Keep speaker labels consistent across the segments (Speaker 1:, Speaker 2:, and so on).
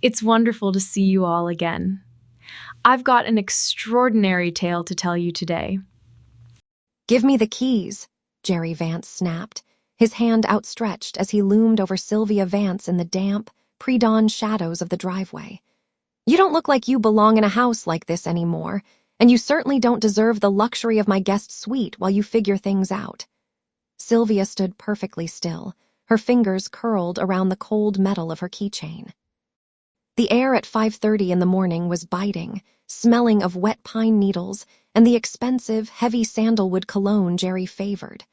Speaker 1: It's wonderful to see you all again. I've got an extraordinary tale to tell you today.
Speaker 2: Give me the keys, Jerry Vance snapped, his hand outstretched as he loomed over Sylvia Vance in the damp, pre-dawn shadows of the driveway. You don't look like you belong in a house like this anymore, and you certainly don't deserve the luxury of my guest suite while you figure things out. Sylvia stood perfectly still, her fingers curled around the cold metal of her keychain. The air at 5:30 in the morning was biting, smelling of wet pine needles and the expensive, heavy sandalwood cologne Jerry favored.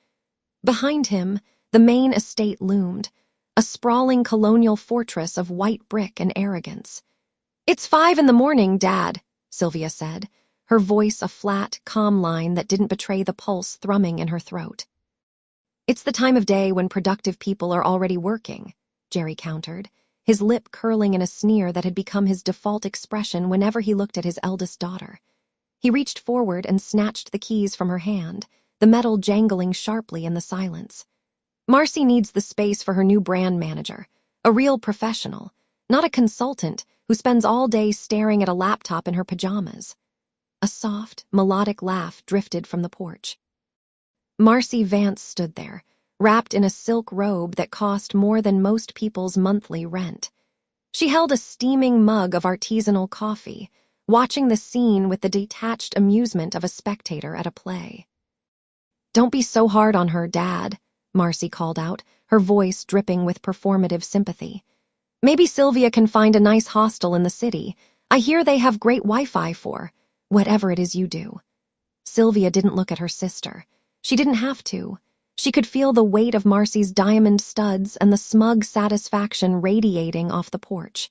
Speaker 2: Behind him, the main estate loomed, a sprawling colonial fortress of white brick and arrogance. "It's 5 in the morning, Dad," Sylvia said, her voice a flat, calm line that didn't betray the pulse thrumming in her throat. "It's the time of day when productive people are already working," Jerry countered, his lip curling in a sneer that had become his default expression whenever he looked at his eldest daughter. He reached forward and snatched the keys from her hand, the metal jangling sharply in the silence. "Marcy needs the space for her new brand manager, a real professional, not a consultant who spends all day staring at a laptop in her pajamas." A soft, melodic laugh drifted from the porch. Marcy Vance stood there, wrapped in a silk robe that cost more than most people's monthly rent. She held a steaming mug of artisanal coffee, watching the scene with the detached amusement of a spectator at a play. "Don't be so hard on her, Dad," Marcy called out, her voice dripping with performative sympathy. "Maybe Sylvia can find a nice hostel in the city. I hear they have great Wi-Fi for whatever it is you do." Sylvia didn't look at her sister. She didn't have to. She could feel the weight of Marcy's diamond studs and the smug satisfaction radiating off the porch.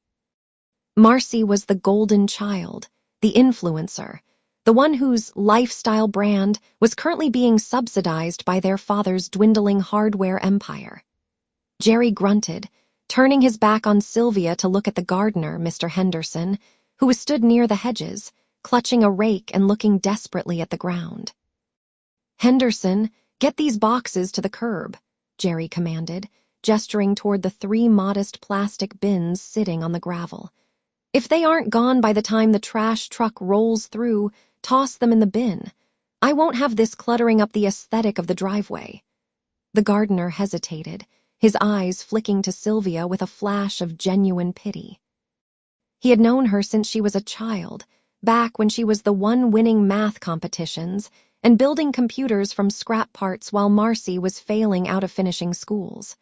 Speaker 2: Marcy was the golden child, the influencer, the one whose lifestyle brand was currently being subsidized by their father's dwindling hardware empire. Jerry grunted, turning his back on Sylvia to look at the gardener, Mr. Henderson, who was stood near the hedges, clutching a rake and looking desperately at the ground. "Henderson, get these boxes to the curb," Jerry commanded, gesturing toward the 3 modest plastic bins sitting on the gravel. "If they aren't gone by the time the trash truck rolls through, toss them in the bin. I won't have this cluttering up the aesthetic of the driveway." The gardener hesitated, his eyes flicking to Sylvia with a flash of genuine pity. He had known her since she was a child, back when she was the one winning math competitions and building computers from scrap parts while Marcy was failing out of finishing schools.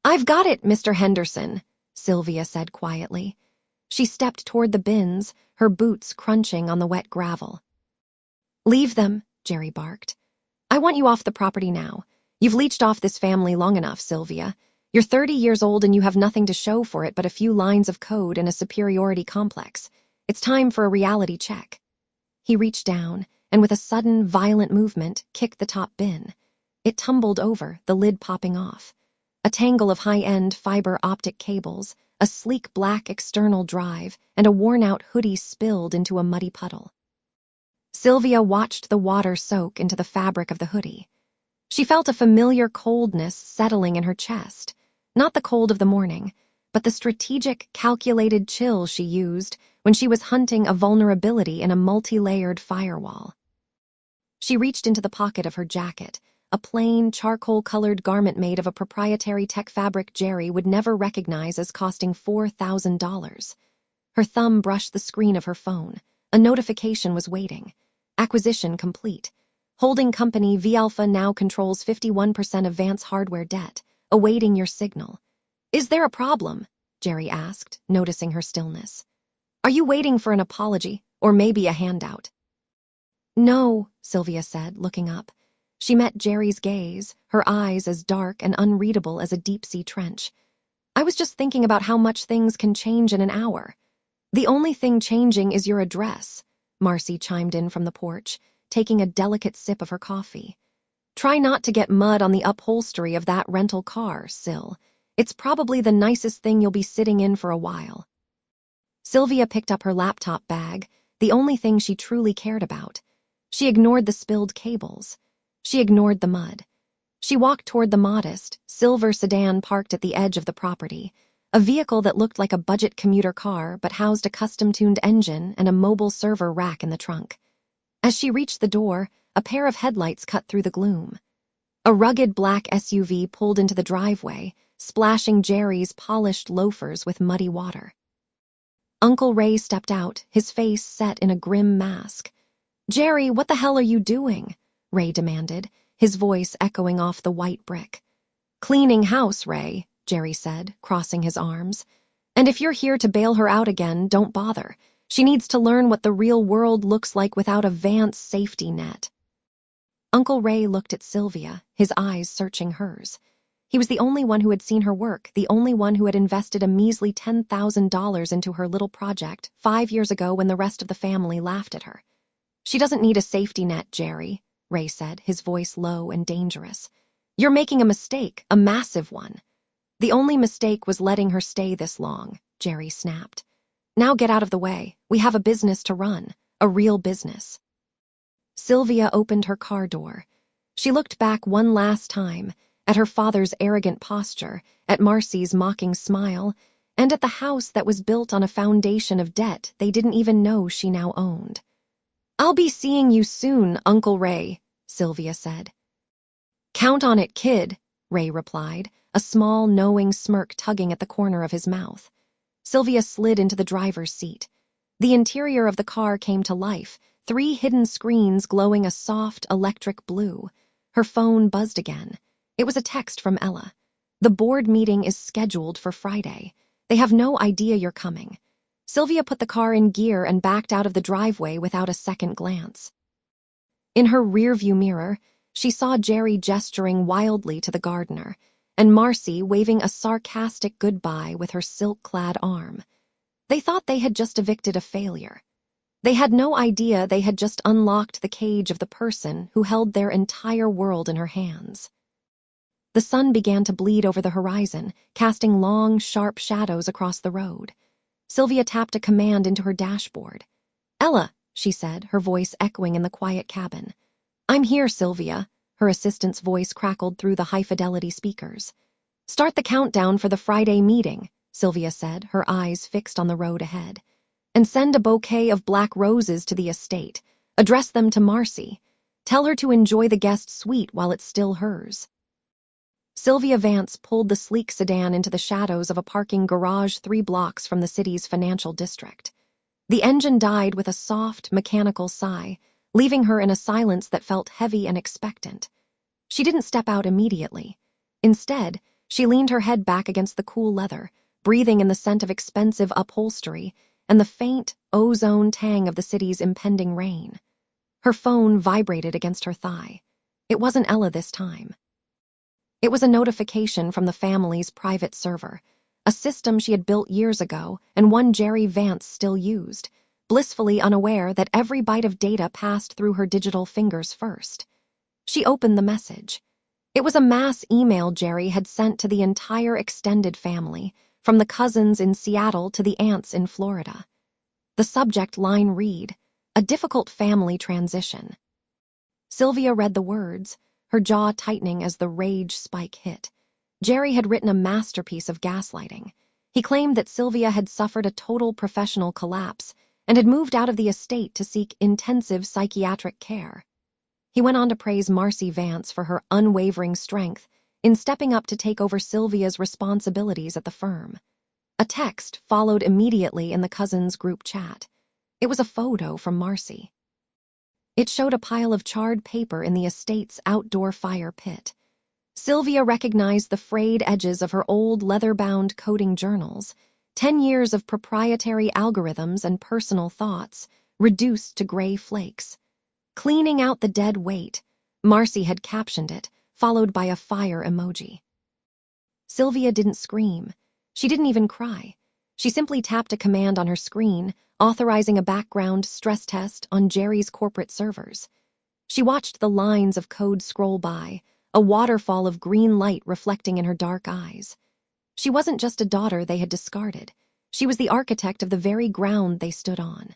Speaker 2: "I've got it, Mr. Henderson," Sylvia said quietly. She stepped toward the bins, her boots crunching on the wet gravel. "Leave them," Jerry barked. "I want you off the property now. You've leeched off this family long enough, Sylvia. You're 30 years old and you have nothing to show for it but a few lines of code and a superiority complex. It's time for a reality check." He reached down, and with a sudden, violent movement, kicked the top bin. It tumbled over, the lid popping off. A tangle of high-end fiber optic cables, a sleek black external drive, and a worn-out hoodie spilled into a muddy puddle. Sylvia watched the water soak into the fabric of the hoodie. She felt a familiar coldness settling in her chest, not the cold of the morning, but the strategic, calculated chill she used when she was hunting a vulnerability in a multi-layered firewall. She reached into the pocket of her jacket, a plain, charcoal-colored garment made of a proprietary tech fabric Jerry would never recognize as costing $4,000. Her thumb brushed the screen of her phone. A notification was waiting. Acquisition complete. Holding company V-Alpha now controls 51% of Vance hardware debt, awaiting your signal. "Is there a problem?" Jerry asked, noticing her stillness. "Are you waiting for an apology, or maybe a handout?" "No," Sylvia said, looking up. She met Jerry's gaze, her eyes as dark and unreadable as a deep-sea trench. "I was just thinking about how much things can change in an hour." "The only thing changing is your address," Marcy chimed in from the porch, taking a delicate sip of her coffee. "Try not to get mud on the upholstery of that rental car, Syl. It's probably the nicest thing you'll be sitting in for a while." Sylvia picked up her laptop bag, the only thing she truly cared about. She ignored the spilled cables. She ignored the mud. She walked toward the modest, silver sedan parked at the edge of the property, a vehicle that looked like a budget commuter car but housed a custom-tuned engine and a mobile server rack in the trunk. As she reached the door, a pair of headlights cut through the gloom. A rugged black SUV pulled into the driveway, splashing Jerry's polished loafers with muddy water. Uncle Ray stepped out, his face set in a grim mask. "Jerry, what the hell are you doing?" Ray demanded, his voice echoing off the white brick. "Cleaning house, Ray," Jerry said, crossing his arms. "And if you're here to bail her out again, don't bother. She needs to learn what the real world looks like without a Vance safety net." Uncle Ray looked at Sylvia, his eyes searching hers. He was the only one who had seen her work, the only one who had invested a measly $10,000 into her little project 5 years ago when the rest of the family laughed at her. "She doesn't need a safety net, Jerry," Ray said, his voice low and dangerous. "You're making a mistake, a massive one." "The only mistake was letting her stay this long," Jerry snapped. "Now get out of the way. We have a business to run, a real business." Sylvia opened her car door. She looked back one last time, at her father's arrogant posture, at Marcy's mocking smile, and at the house that was built on a foundation of debt they didn't even know she now owned. "I'll be seeing you soon, Uncle Ray," Sylvia said. "Count on it, kid," Ray replied, a small, knowing smirk tugging at the corner of his mouth. Sylvia slid into the driver's seat. The interior of the car came to life, 3 hidden screens glowing a soft, electric blue. Her phone buzzed again. It was a text from Ella. "The board meeting is scheduled for Friday. They have no idea you're coming." Sylvia put the car in gear and backed out of the driveway without a second glance. In her rearview mirror, she saw Jerry gesturing wildly to the gardener, and Marcy waving a sarcastic goodbye with her silk-clad arm. They thought they had just evicted a failure. They had no idea they had just unlocked the cage of the person who held their entire world in her hands. The sun began to bleed over the horizon, casting long, sharp shadows across the road. Sylvia tapped a command into her dashboard. "Ella," she said, her voice echoing in the quiet cabin. "I'm here, Sylvia," her assistant's voice crackled through the high-fidelity speakers. "Start the countdown for the Friday meeting," Sylvia said, her eyes fixed on the road ahead. "And send a bouquet of black roses to the estate. Address them to Marcy. Tell her to enjoy the guest suite while it's still hers." Sylvia Vance pulled the sleek sedan into the shadows of a parking garage 3 blocks from the city's financial district. The engine died with a soft, mechanical sigh, leaving her in a silence that felt heavy and expectant. She didn't step out immediately. Instead, she leaned her head back against the cool leather, breathing in the scent of expensive upholstery and the faint, ozone tang of the city's impending rain. Her phone vibrated against her thigh. It wasn't Ella this time. It was a notification from the family's private server, a system she had built years ago and one Jerry Vance still used, blissfully unaware that every byte of data passed through her digital fingers first. She opened the message. It was a mass email Jerry had sent to the entire extended family, from the cousins in Seattle to the aunts in Florida. The subject line read, "A difficult family transition." Sylvia read the words, her jaw tightening as the rage spike hit. Jerry had written a masterpiece of gaslighting. He claimed that Sylvia had suffered a total professional collapse and had moved out of the estate to seek intensive psychiatric care. He went on to praise Marcy Vance for her unwavering strength in stepping up to take over Sylvia's responsibilities at the firm. A text followed immediately in the cousins' group chat. It was a photo from Marcy. It showed a pile of charred paper in the estate's outdoor fire pit. Sylvia recognized the frayed edges of her old leather-bound coding journals, 10 years of proprietary algorithms and personal thoughts, reduced to gray flakes. "Cleaning out the dead weight," Marcy had captioned it, followed by a fire emoji. Sylvia didn't scream. She didn't even cry. She simply tapped a command on her screen, authorizing a background stress test on Jerry's corporate servers. She watched the lines of code scroll by, a waterfall of green light reflecting in her dark eyes. She wasn't just a daughter they had discarded. She was the architect of the very ground they stood on.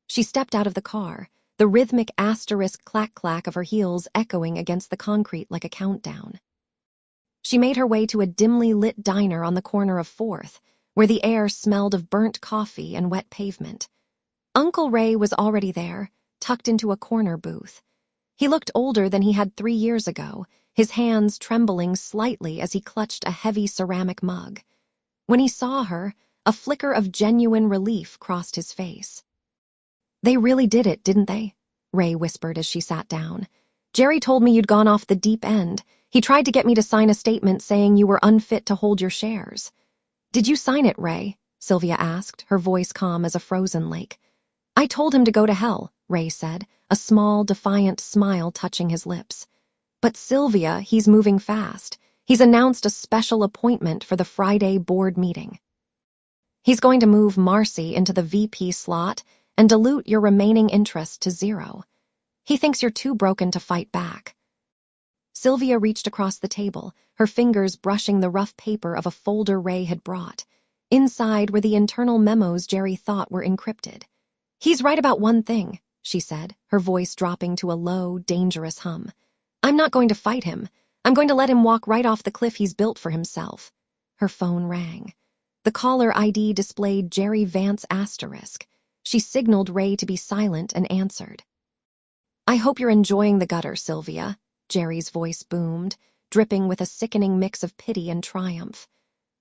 Speaker 2: She stepped out of the car, the rhythmic asterisk clack-clack of her heels echoing against the concrete like a countdown. She made her way to a dimly lit diner on the corner of 4th, where the air smelled of burnt coffee and wet pavement. Uncle Ray was already there, tucked into a corner booth. He looked older than he had 3 years ago, his hands trembling slightly as he clutched a heavy ceramic mug. When he saw her, a flicker of genuine relief crossed his face. "They really did it, didn't they?" Ray whispered as she sat down. "Jerry told me you'd gone off the deep end. He tried to get me to sign a statement saying you were unfit to hold your shares." "Did you sign it, Ray?" Sylvia asked, her voice calm as a frozen lake. "I told him to go to hell," Ray said, a small, defiant smile touching his lips. "But Sylvia, he's moving fast. He's announced a special appointment for the Friday board meeting. He's going to move Marcy into the VP slot and dilute your remaining interest to 0. He thinks you're too broken to fight back." Sylvia reached across the table, her fingers brushing the rough paper of a folder Ray had brought. Inside were the internal memos Jerry thought were encrypted. "He's right about one thing," she said, her voice dropping to a low, dangerous hum. "I'm not going to fight him. I'm going to let him walk right off the cliff he's built for himself." Her phone rang. The caller ID displayed Jerry Vance *. She signaled Ray to be silent and answered. "I hope you're enjoying the gutter, Sylvia," Jerry's voice boomed, dripping with a sickening mix of pity and triumph.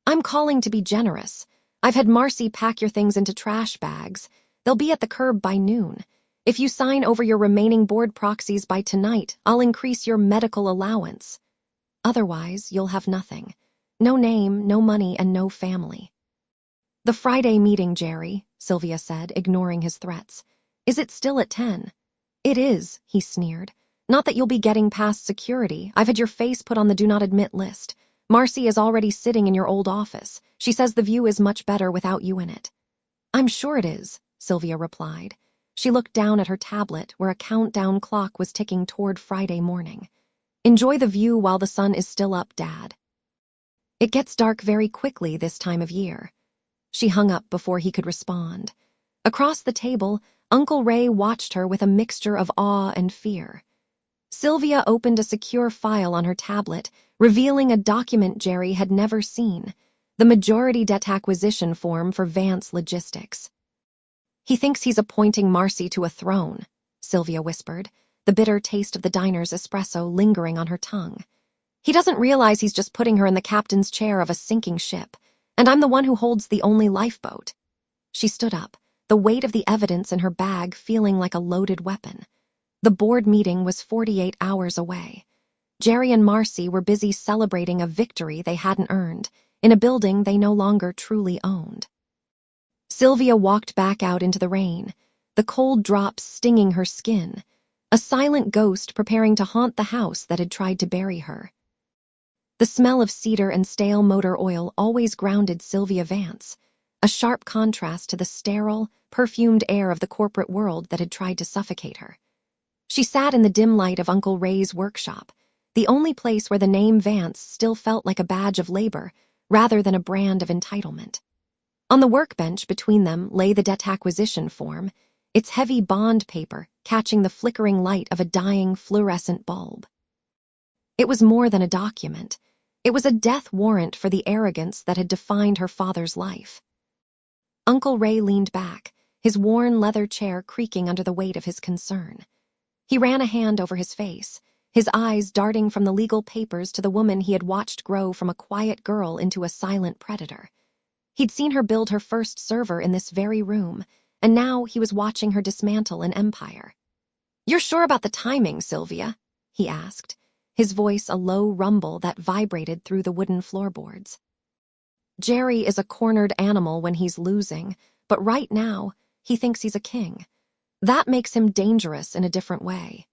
Speaker 2: "I'm calling to be generous. I've had Marcy pack your things into trash bags. They'll be at the curb by noon. If you sign over your remaining board proxies by tonight, I'll increase your medical allowance. Otherwise, you'll have nothing. No name, no money, and no family." "The Friday meeting, Jerry," Sylvia said, ignoring his threats. "Is it still at 10? "It is," he sneered. "Not that you'll be getting past security. I've had your face put on the do not admit list. Marcy is already sitting in your old office. She says the view is much better without you in it." "I'm sure it is," Sylvia replied. She looked down at her tablet where a countdown clock was ticking toward Friday morning. "Enjoy the view while the sun is still up, Dad. It gets dark very quickly this time of year." She hung up before he could respond. Across the table, Uncle Ray watched her with a mixture of awe and fear. Sylvia opened a secure file on her tablet, revealing a document Jerry had never seen, the majority debt acquisition form for Vance Logistics. "He thinks he's appointing Marcy to a throne," Sylvia whispered, the bitter taste of the diner's espresso lingering on her tongue. "He doesn't realize he's just putting her in the captain's chair of a sinking ship, and I'm the one who holds the only lifeboat." She stood up, the weight of the evidence in her bag feeling like a loaded weapon. The board meeting was 48 hours away. Jerry and Marcy were busy celebrating a victory they hadn't earned, in a building they no longer truly owned. Sylvia walked back out into the rain, the cold drops stinging her skin, a silent ghost preparing to haunt the house that had tried to bury her. The smell of cedar and stale motor oil always grounded Sylvia Vance, a sharp contrast to the sterile, perfumed air of the corporate world that had tried to suffocate her. She sat in the dim light of Uncle Ray's workshop, the only place where the name Vance still felt like a badge of labor rather than a brand of entitlement. On the workbench between them lay the debt acquisition form, its heavy bond paper catching the flickering light of a dying fluorescent bulb. It was more than a document. It was a death warrant for the arrogance that had defined her father's life. Uncle Ray leaned back, his worn leather chair creaking under the weight of his concern. He ran a hand over his face, his eyes darting from the legal papers to the woman he had watched grow from a quiet girl into a silent predator. He'd seen her build her first server in this very room, and now he was watching her dismantle an empire. "You're sure about the timing, Sylvia?" he asked, his voice a low rumble that vibrated through the wooden floorboards. "Jerry is a cornered animal when he's losing, but right now, he thinks he's a king. That makes him dangerous in a different way."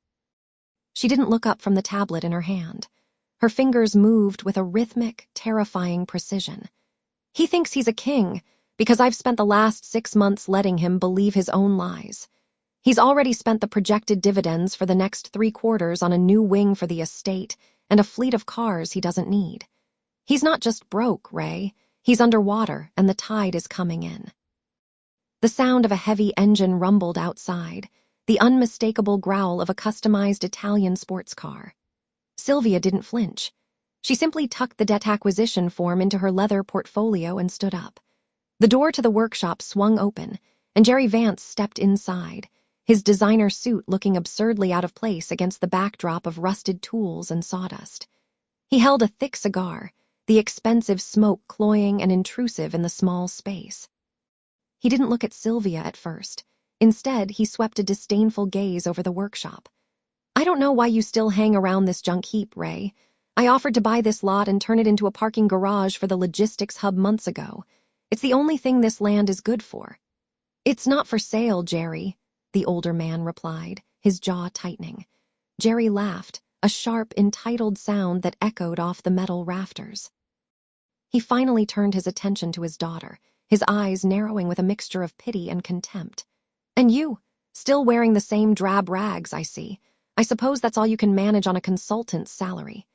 Speaker 2: She didn't look up from the tablet in her hand. Her fingers moved with a rhythmic, terrifying precision. "He thinks he's a king because I've spent the last 6 months letting him believe his own lies. He's already spent the projected dividends for the next 3 quarters on a new wing for the estate and a fleet of cars he doesn't need. He's not just broke, Ray. He's underwater, and the tide is coming in." The sound of a heavy engine rumbled outside, the unmistakable growl of a customized Italian sports car. Sylvia didn't flinch. She simply tucked the debt acquisition form into her leather portfolio and stood up. The door to the workshop swung open, and Jerry Vance stepped inside, his designer suit looking absurdly out of place against the backdrop of rusted tools and sawdust. He held a thick cigar, the expensive smoke cloying and intrusive in the small space. He didn't look at Sylvia at first. Instead, he swept a disdainful gaze over the workshop. "I don't know why you still hang around this junk heap, Ray. I offered to buy this lot and turn it into a parking garage for the logistics hub months ago. It's the only thing this land is good for." "It's not for sale, Jerry," the older man replied, his jaw tightening. Jerry laughed, a sharp, entitled sound that echoed off the metal rafters. He finally turned his attention to his daughter, his eyes narrowing with a mixture of pity and contempt. "And you, still wearing the same drab rags, I see. I suppose that's all you can manage on a consultant's salary."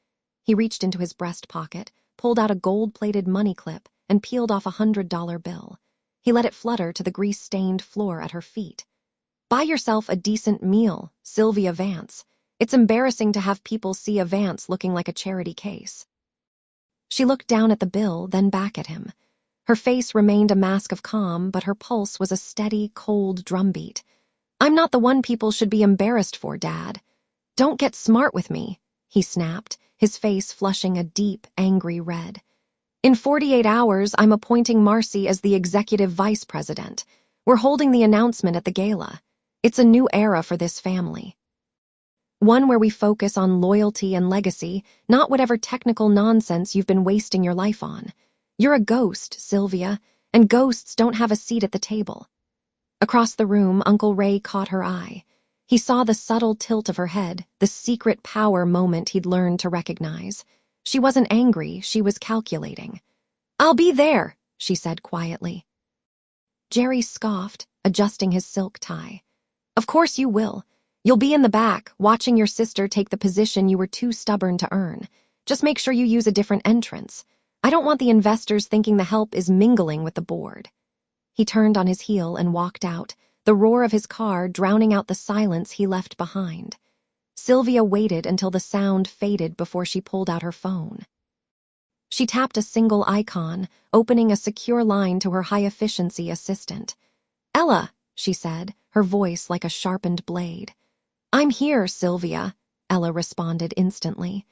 Speaker 2: He reached into his breast pocket, pulled out a gold-plated money clip, and peeled off $100 bill. He let it flutter to the grease-stained floor at her feet. "Buy yourself a decent meal, Sylvia Vance. It's embarrassing to have people see a Vance looking like a charity case." She looked down at the bill, then back at him. Her face remained a mask of calm, but her pulse was a steady, cold drumbeat. "I'm not the one people should be embarrassed for, Dad." "Don't get smart with me," he snapped, his face flushing a deep, angry red. "In 48 hours, I'm appointing Marcy as the executive vice president. We're holding the announcement at the gala. It's a new era for this family. One where we focus on loyalty and legacy, not whatever technical nonsense you've been wasting your life on. You're a ghost, Sylvia, and ghosts don't have a seat at the table." Across the room, Uncle Ray caught her eye. He saw the subtle tilt of her head, the secret power moment he'd learned to recognize. She wasn't angry, she was calculating. "I'll be there," she said quietly. Jerry scoffed, adjusting his silk tie. "Of course you will. You'll be in the back, watching your sister take the position you were too stubborn to earn. Just make sure you use a different entrance. I don't want the investors thinking the help is mingling with the board." He turned on his heel and walked out, the roar of his car drowning out the silence he left behind. Sylvia waited until the sound faded before she pulled out her phone. She tapped a single icon, opening a secure line to her high-efficiency assistant. "Ella," she said, her voice like a sharpened blade. "I'm here, Sylvia," Ella responded instantly.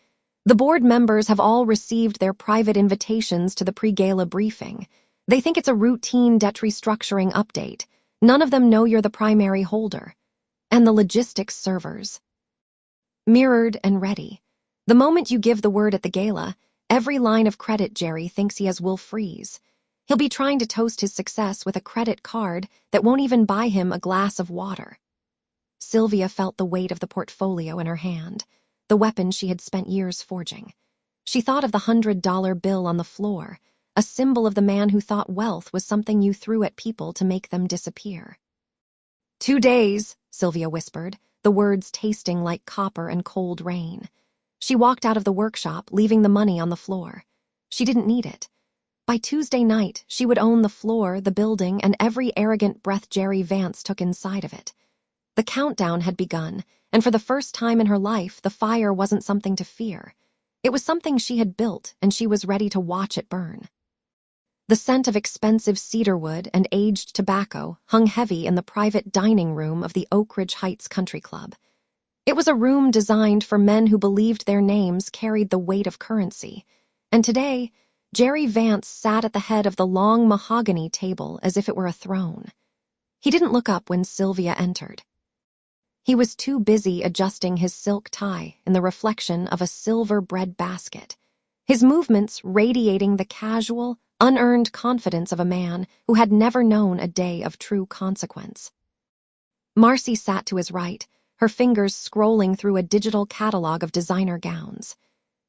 Speaker 2: "The board members have all received their private invitations to the pre-gala briefing. They think it's a routine debt restructuring update. None of them know you're the primary holder. And the logistics servers. Mirrored and ready. The moment you give the word at the gala, every line of credit Jerry thinks he has will freeze. He'll be trying to toast his success with a credit card that won't even buy him a glass of water." Sylvia felt the weight of the portfolio in her hand, the weapon she had spent years forging. She thought of the $100 bill on the floor, a symbol of the man who thought wealth was something you threw at people to make them disappear. 2 days, Sylvia whispered, the words tasting like copper and cold rain. She walked out of the workshop, leaving the money on the floor. She didn't need it. By Tuesday night, she would own the floor, the building, and every arrogant breath Jerry Vance took inside of it. The countdown had begun, and for the first time in her life, the fire wasn't something to fear. It was something she had built, and she was ready to watch it burn. The scent of expensive cedarwood and aged tobacco hung heavy in the private dining room of the Oak Ridge Heights Country Club. It was a room designed for men who believed their names carried the weight of currency, and today, Jerry Vance sat at the head of the long mahogany table as if it were a throne. He didn't look up when Sylvia entered. He was too busy adjusting his silk tie in the reflection of a silver bread basket, his movements radiating the casual, unearned confidence of a man who had never known a day of true consequence. Marcy sat to his right, her fingers scrolling through a digital catalog of designer gowns.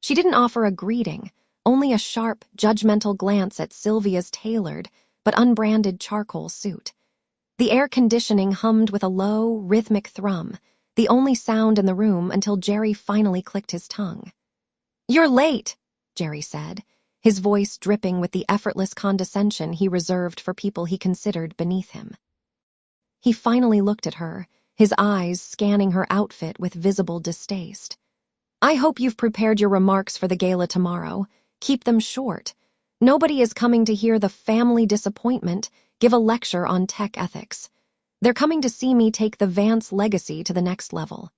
Speaker 2: She didn't offer a greeting, only a sharp, judgmental glance at Sylvia's tailored but unbranded charcoal suit. The air conditioning hummed with a low, rhythmic thrum, the only sound in the room until Jerry finally clicked his tongue. "You're late," Jerry said, his voice dripping with the effortless condescension he reserved for people he considered beneath him. He finally looked at her, his eyes scanning her outfit with visible distaste. "I hope you've prepared your remarks for the gala tomorrow. Keep them short. Nobody is coming to hear the family disappointment give a lecture on tech ethics. They're coming to see me take the Vance legacy to the next level.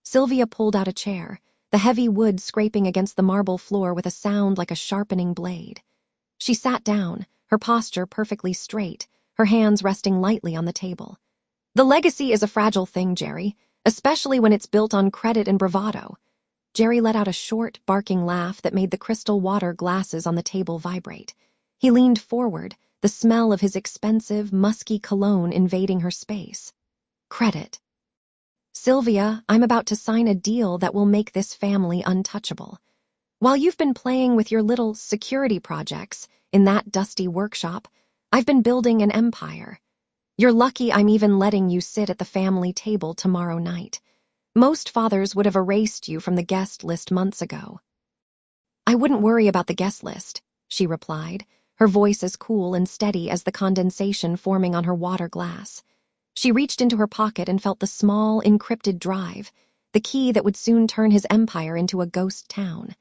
Speaker 2: Sylvia pulled out a chair, the heavy wood scraping against the marble floor with a sound like a sharpening blade. She sat down, her posture perfectly straight, her hands resting lightly on the table. The legacy is a fragile thing, Jerry, especially when it's built on credit and bravado. Jerry let out a short, barking laugh that made the crystal water glasses on the table vibrate. He leaned forward, the smell of his expensive, musky cologne invading her space. Credit. Sylvia, I'm about to sign a deal that will make this family untouchable. While you've been playing with your little security projects in that dusty workshop, I've been building an empire. You're lucky I'm even letting you sit at the family table tomorrow night. Most fathers would have erased you from the guest list months ago. I wouldn't worry about the guest list, she replied, her voice as cool and steady as the condensation forming on her water glass. She reached into her pocket and felt the small, encrypted drive, the key that would soon turn his empire into a ghost town.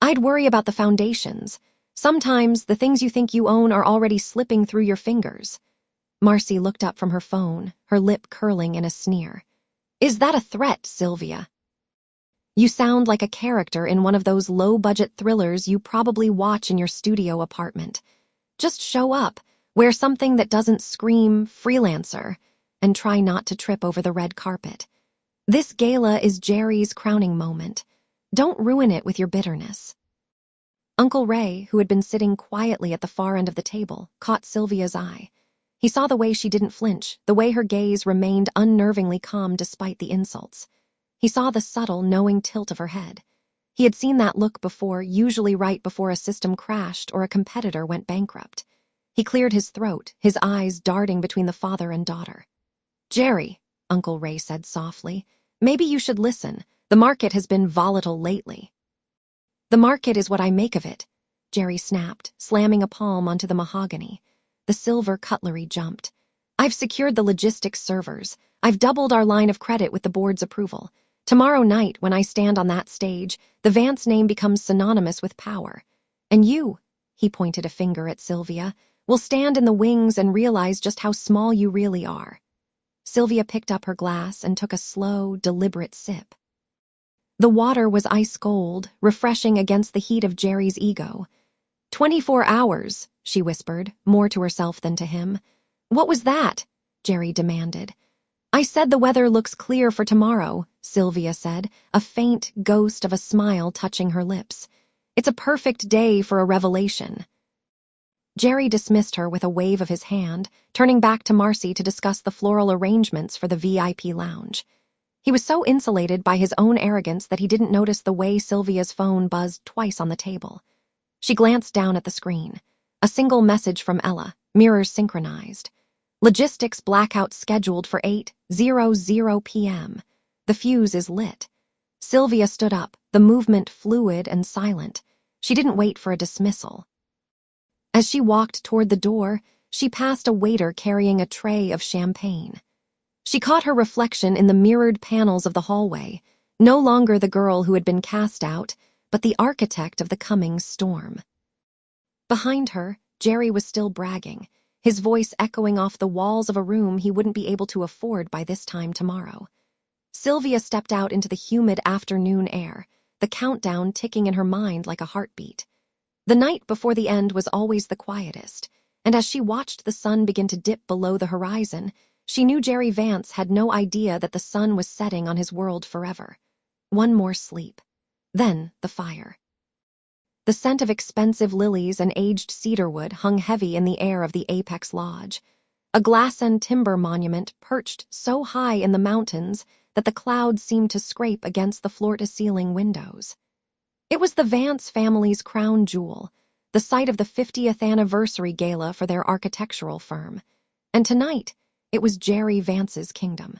Speaker 2: I'd worry about the foundations. Sometimes the things you think you own are already slipping through your fingers. Marcy looked up from her phone, her lip curling in a sneer. Is that a threat, Sylvia? You sound like a character in one of those low-budget thrillers you probably watch in your studio apartment. Just show up, wear something that doesn't scream freelancer, and try not to trip over the red carpet. This gala is Jerry's crowning moment. Don't ruin it with your bitterness. Uncle Ray, who had been sitting quietly at the far end of the table, caught Sylvia's eye. He saw the way she didn't flinch, the way her gaze remained unnervingly calm despite the insults. He saw the subtle, knowing tilt of her head. He had seen that look before, usually right before a system crashed or a competitor went bankrupt. He cleared his throat, his eyes darting between the father and daughter. Jerry, Uncle Ray said softly, maybe you should listen. The market has been volatile lately. The market is what I make of it, Jerry snapped, slamming a palm onto the mahogany. The silver cutlery jumped. I've secured the logistics servers. I've doubled our line of credit with the board's approval. Tomorrow night, when I stand on that stage, the Vance name becomes synonymous with power. And you, he pointed a finger at Sylvia, will stand in the wings and realize just how small you really are. Sylvia picked up her glass and took a slow, deliberate sip. The water was ice cold, refreshing against the heat of Jerry's ego. 24 hours, she whispered, more to herself than to him. What was that? Jerry demanded. I said the weather looks clear for tomorrow, Sylvia said, a faint ghost of a smile touching her lips. It's a perfect day for a revelation. Jerry dismissed her with a wave of his hand, turning back to Marcy to discuss the floral arrangements for the VIP lounge. He was so insulated by his own arrogance that he didn't notice the way Sylvia's phone buzzed twice on the table. She glanced down at the screen. A single message from Ella, mirrors synchronized. Logistics blackout scheduled for 8:00 p.m. The fuse is lit. Sylvia stood up, the movement fluid and silent. She didn't wait for a dismissal. As she walked toward the door, she passed a waiter carrying a tray of champagne. She caught her reflection in the mirrored panels of the hallway, no longer the girl who had been cast out, but the architect of the coming storm. Behind her, Jerry was still bragging, his voice echoing off the walls of a room he wouldn't be able to afford by this time tomorrow. Sylvia stepped out into the humid afternoon air, the countdown ticking in her mind like a heartbeat. The night before the end was always the quietest, and as she watched the sun begin to dip below the horizon, she knew Jerry Vance had no idea that the sun was setting on his world forever. One more sleep. Then the fire. The scent of expensive lilies and aged cedarwood hung heavy in the air of the Apex Lodge. A glass and timber monument perched so high in the mountains that the clouds seemed to scrape against the floor-to-ceiling windows. It was the Vance family's crown jewel, the site of the 50th anniversary gala for their architectural firm. And tonight, it was Jerry Vance's kingdom.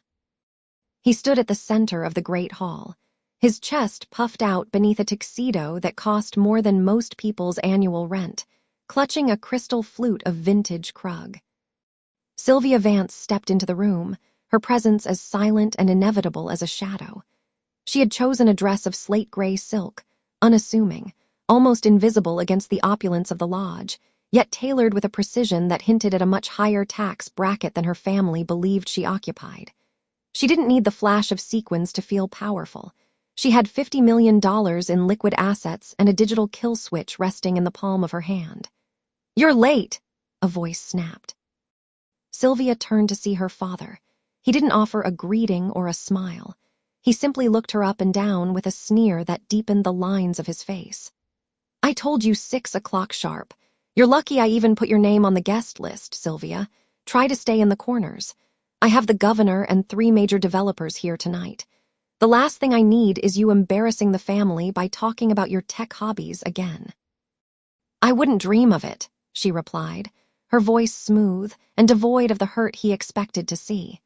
Speaker 2: He stood at the center of the great hall, his chest puffed out beneath a tuxedo that cost more than most people's annual rent, clutching a crystal flute of vintage Krug. Sylvia Vance stepped into the room, her presence as silent and inevitable as a shadow. She had chosen a dress of slate gray silk, unassuming, almost invisible against the opulence of the lodge, yet tailored with a precision that hinted at a much higher tax bracket than her family believed she occupied. She didn't need the flash of sequins to feel powerful. She had $50 million in liquid assets and a digital kill switch resting in the palm of her hand. "You're late," a voice snapped. Sylvia turned to see her father. He didn't offer a greeting or a smile. He simply looked her up and down with a sneer that deepened the lines of his face. "I told you 6 o'clock sharp. You're lucky I even put your name on the guest list, Sylvia. Try to stay in the corners. I have the governor and 3 major developers here tonight. The last thing I need is you embarrassing the family by talking about your tech hobbies again." "I wouldn't dream of it," she replied, her voice smooth and devoid of the hurt he expected to see.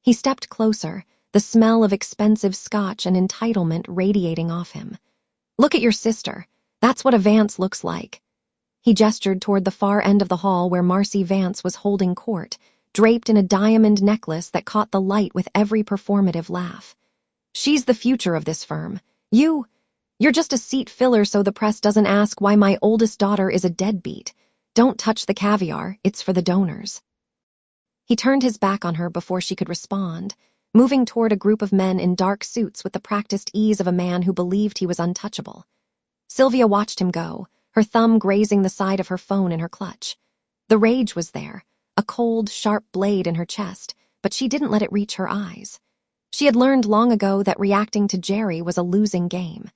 Speaker 2: He stepped closer, the smell of expensive scotch and entitlement radiating off him. "Look at your sister. That's what a Vance looks like." He gestured toward the far end of the hall where Marcy Vance was holding court, draped in a diamond necklace that caught the light with every performative laugh. "She's the future of this firm. You're just a seat filler so the press doesn't ask why my oldest daughter is a deadbeat. Don't touch the caviar, it's for the donors." He turned his back on her before she could respond, moving toward a group of men in dark suits with the practiced ease of a man who believed he was untouchable. Sylvia watched him go, her thumb grazing the side of her phone in her clutch. The rage was there, a cold, sharp blade in her chest, but she didn't let it reach her eyes. She had learned long ago that reacting to Jerry was a losing game.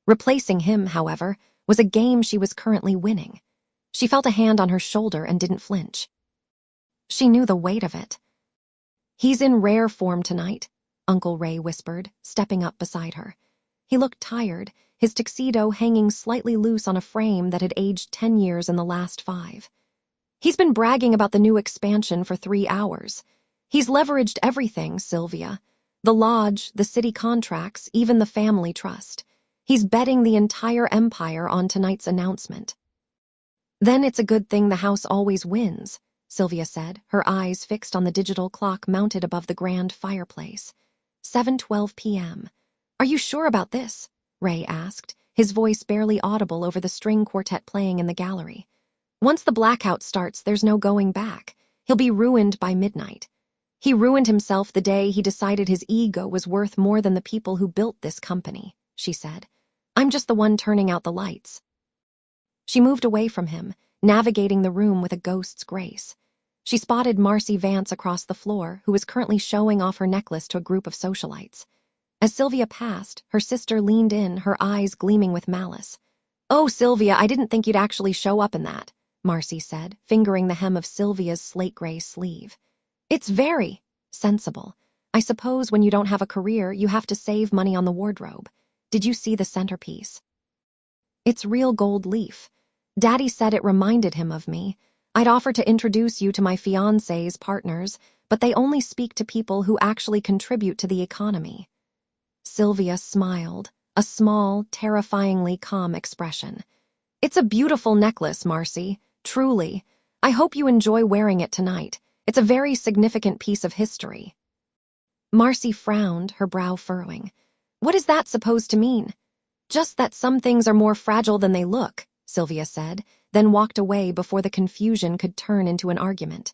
Speaker 2: Replacing him, however, was a game she was currently winning. She felt a hand on her shoulder and didn't flinch. She knew the weight of it. "He's in rare form tonight," Uncle Ray whispered, stepping up beside her. He looked tired, his tuxedo hanging slightly loose on a frame that had aged 10 years in the last 5. "He's been bragging about the new expansion for 3 hours. He's leveraged everything, Sylvia. The lodge, the city contracts, even the family trust. He's betting the entire empire on tonight's announcement." "Then it's a good thing the house always wins," Sylvia said, her eyes fixed on the digital clock mounted above the grand fireplace. 7:12 p.m. "Are you sure about this?" Ray asked, his voice barely audible over the string quartet playing in the gallery. "Once the blackout starts, there's no going back. He'll be ruined by midnight. He ruined himself the day he decided his ego was worth more than the people who built this company," she said. "I'm just the one turning out the lights." She moved away from him, navigating the room with a ghost's grace. She spotted Marcy Vance across the floor, who was currently showing off her necklace to a group of socialites. As Sylvia passed, her sister leaned in, her eyes gleaming with malice. "Oh, Sylvia, I didn't think you'd actually show up in that," Marcy said, fingering the hem of Sylvia's slate-gray sleeve. "It's very sensible. I suppose when you don't have a career, you have to save money on the wardrobe. Did you see the centerpiece? It's real gold leaf. Daddy said it reminded him of me. I'd offer to introduce you to my fiancé's partners, but they only speak to people who actually contribute to the economy." Sylvia smiled, a small, terrifyingly calm expression. "It's a beautiful necklace, Marcy, truly. I hope you enjoy wearing it tonight. It's a very significant piece of history." Marcy frowned, her brow furrowing. "What is that supposed to mean?" "Just that some things are more fragile than they look," Sylvia said, then walked away before the confusion could turn into an argument.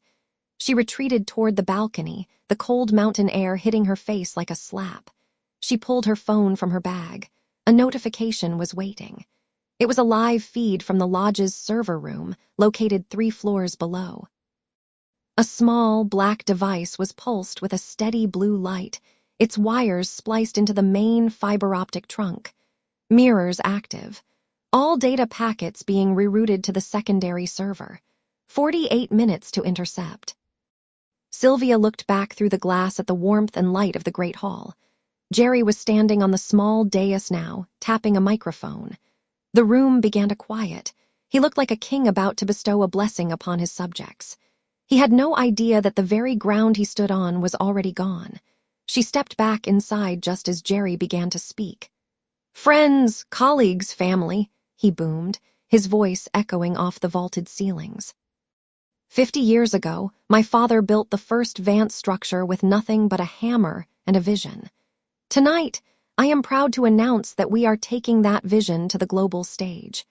Speaker 2: She retreated toward the balcony, the cold mountain air hitting her face like a slap. She pulled her phone from her bag. A notification was waiting. It was a live feed from the lodge's server room, located 3 floors below. A small, black device was pulsed with a steady blue light, its wires spliced into the main fiber-optic trunk. Mirrors active. All data packets being rerouted to the secondary server. 48 minutes to intercept. Sylvia looked back through the glass at the warmth and light of the Great Hall. Jerry was standing on the small dais now, tapping a microphone. The room began to quiet. He looked like a king about to bestow a blessing upon his subjects. He had no idea that the very ground he stood on was already gone. She stepped back inside just as Jerry began to speak. "Friends, colleagues, family," he boomed, his voice echoing off the vaulted ceilings. 50 years ago, my father built the first Vance structure with nothing but a hammer and a vision. Tonight, I am proud to announce that we are taking that vision to the global stage.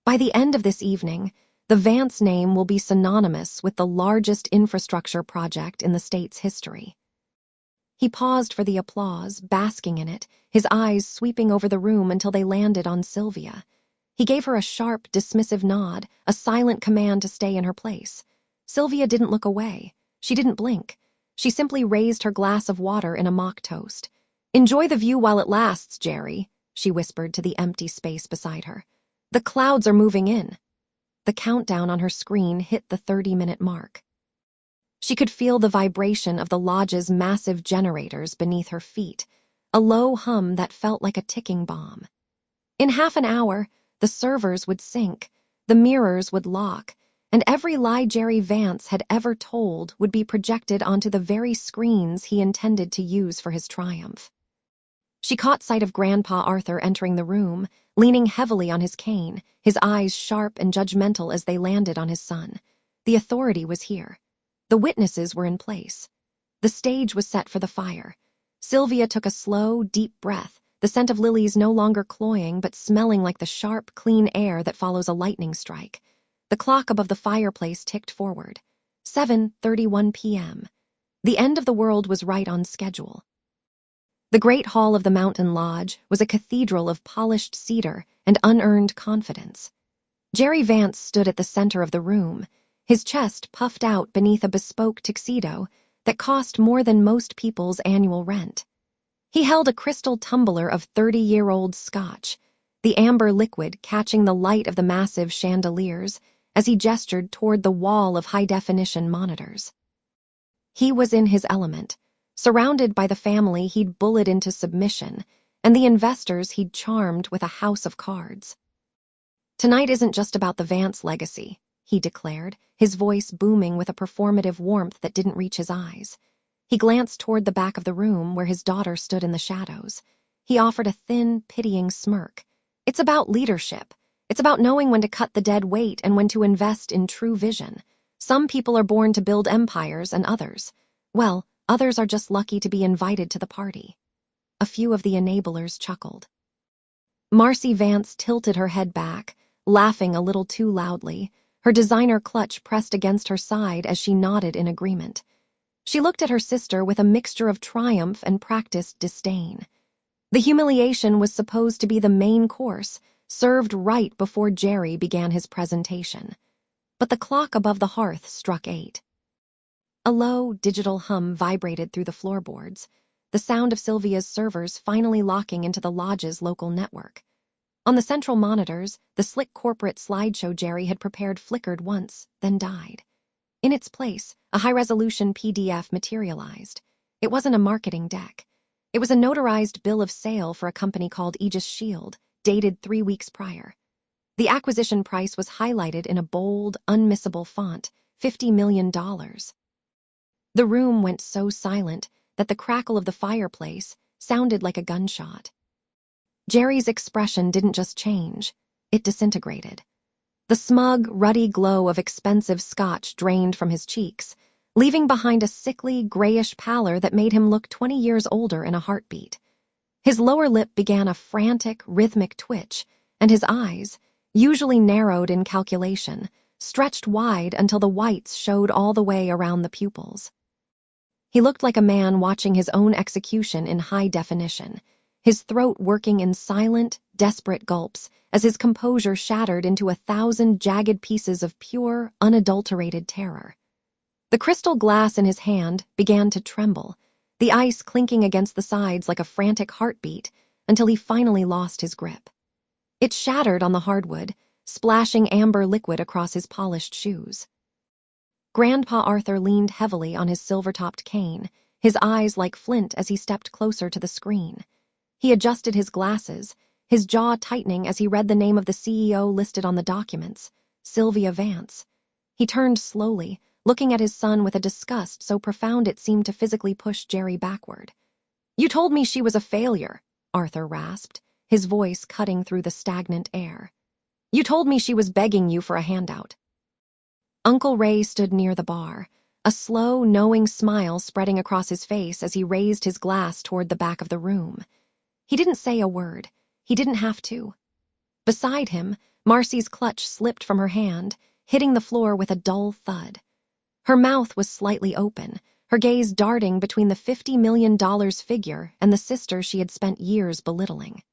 Speaker 2: By the end of this evening, the Vance name will be synonymous with the largest infrastructure project in the state's history." He paused for the applause, basking in it, his eyes sweeping over the room until they landed on Sylvia. He gave her a sharp, dismissive nod, a silent command to stay in her place. Sylvia didn't look away. She didn't blink. She simply raised her glass of water in a mock toast. "Enjoy the view while it lasts, Jerry," she whispered to the empty space beside her. "The clouds are moving in." The countdown on her screen hit the 30-minute mark. She could feel the vibration of the lodge's massive generators beneath her feet, a low hum that felt like a ticking bomb. In half an hour, the servers would sync, the mirrors would lock, and every lie Jerry Vance had ever told would be projected onto the very screens he intended to use for his triumph. She caught sight of Grandpa Arthur entering the room, leaning heavily on his cane, his eyes sharp and judgmental as they landed on his son. The authority was here. The witnesses were in place. The stage was set for the fire. Sylvia took a slow, deep breath, the scent of lilies no longer cloying but smelling like the sharp, clean air that follows a lightning strike. The clock above the fireplace ticked forward. 7:31 p.m. The end of the world was right on schedule. The great hall of the mountain lodge was a cathedral of polished cedar and unearned confidence. Jerry Vance stood at the center of the room, his chest puffed out beneath a bespoke tuxedo that cost more than most people's annual rent. He held a crystal tumbler of 30-year-old scotch, the amber liquid catching the light of the massive chandeliers as he gestured toward the wall of high-definition monitors. He was in his element, surrounded by the family he'd bullied into submission and the investors he'd charmed with a house of cards. "Tonight isn't just about the Vance legacy," he declared, his voice booming with a performative warmth that didn't reach his eyes. He glanced toward the back of the room where his daughter stood in the shadows. He offered a thin, pitying smirk. "It's about leadership. It's about knowing when to cut the dead weight and when to invest in true vision. Some people are born to build empires and others are just lucky to be invited to the party." A few of the enablers chuckled. Marcy Vance tilted her head back, laughing a little too loudly, her designer clutch pressed against her side as she nodded in agreement. She looked at her sister with a mixture of triumph and practiced disdain. The humiliation was supposed to be the main course, served right before Jerry began his presentation. But the clock above the hearth struck 8. A low, digital hum vibrated through the floorboards, the sound of Sylvia's servers finally locking into the lodge's local network. On the central monitors, the slick corporate slideshow Jerry had prepared flickered once, then died. In its place, a high-resolution PDF materialized. It wasn't a marketing deck. It was a notarized bill of sale for a company called Aegis Shield, dated 3 weeks prior. The acquisition price was highlighted in a bold, unmissable font, $50 million. The room went so silent that the crackle of the fireplace sounded like a gunshot. Jerry's expression didn't just change, it disintegrated. The smug, ruddy glow of expensive scotch drained from his cheeks, leaving behind a sickly, grayish pallor that made him look 20 years older in a heartbeat. His lower lip began a frantic, rhythmic twitch, and his eyes, usually narrowed in calculation, stretched wide until the whites showed all the way around the pupils. He looked like a man watching his own execution in high definition, his throat working in silent, desperate gulps as his composure shattered into 1,000 jagged pieces of pure, unadulterated terror. The crystal glass in his hand began to tremble, the ice clinking against the sides like a frantic heartbeat until he finally lost his grip. It shattered on the hardwood, splashing amber liquid across his polished shoes. Grandpa Arthur leaned heavily on his silver-topped cane, his eyes like flint as he stepped closer to the screen. He adjusted his glasses, his jaw tightening as he read the name of the CEO listed on the documents, Sylvia Vance. He turned slowly, looking at his son with a disgust so profound it seemed to physically push Jerry backward. "You told me she was a failure," Arthur rasped, his voice cutting through the stagnant air. "You told me she was begging you for a handout." Uncle Ray stood near the bar, a slow, knowing smile spreading across his face as he raised his glass toward the back of the room. He didn't say a word. He didn't have to. Beside him, Marcy's clutch slipped from her hand, hitting the floor with a dull thud. Her mouth was slightly open, her gaze darting between the $50 million figure and the sister she had spent years belittling.